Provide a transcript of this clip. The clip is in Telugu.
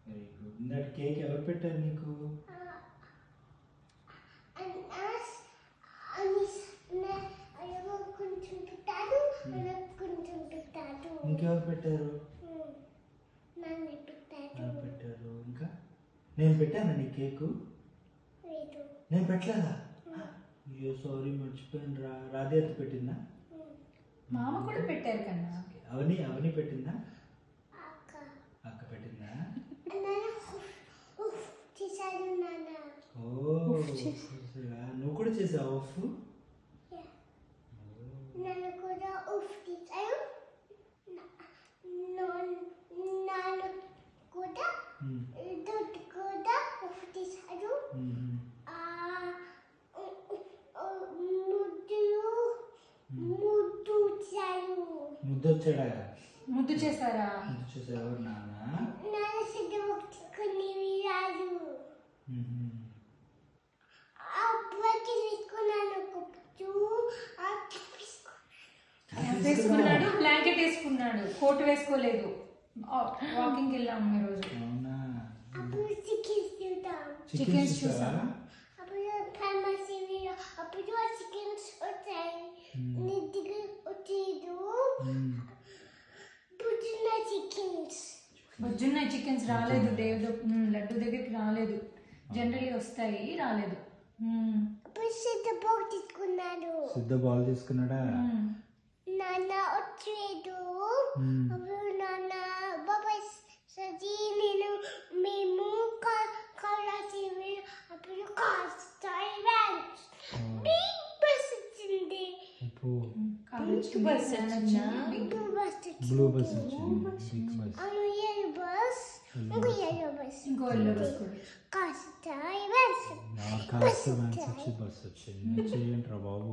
Very good. ఇందాక కేక్ ఎవరు పెట్టారు నీకు? ఇంకెవరు పెట్టారు? పెట్టారు. ఇంకా నేను పెట్టాను నీ కేకు? నేను పెట్టలేదా? అయ్యో సారీ, మర్చిపోయాను రా. రాధేత పెట్టిందా? మామ కూడా పెట్టారు కన్నా. అవని పెట్టిందా? అక్క పెట్టిందా? ఓ నువ్వు కూడా చేసావు ఆఫ్? ముద్దొచ్చాడా? ముద్దు చేశారా? ముద్దు చేసా ఎవరు? నాన్న. వేసుకున్నాడు, బ్లాంకెట్ వేసుకున్నాడు, కోట్ వేసుకోలేదు. వాకింగ్ వెళ్ళాము ఈ రోజు. అవునా? చికెన్స్ చూసా. బొజ్జున్న చికెన్స్ రాలేదు, లడ్డు దగ్గరికి రాలేదు. జనరల్లీ వస్తాయి, రాలేదు. సిద్ధ బాల్ తీసుకున్నాడా? నాన్న వచ్చేదు. నాన్న బాబాయ్ సజీ నేను మేము కలాసి అప్పుడు బిగ్ బస్ వచ్చింది. బ్లూ బస్ వచ్చింది. Big bus. ఇంకో ఎల్లో బస్ కూడా. కాస్త బస్ వచ్చింది. చేయండి రా బాబు.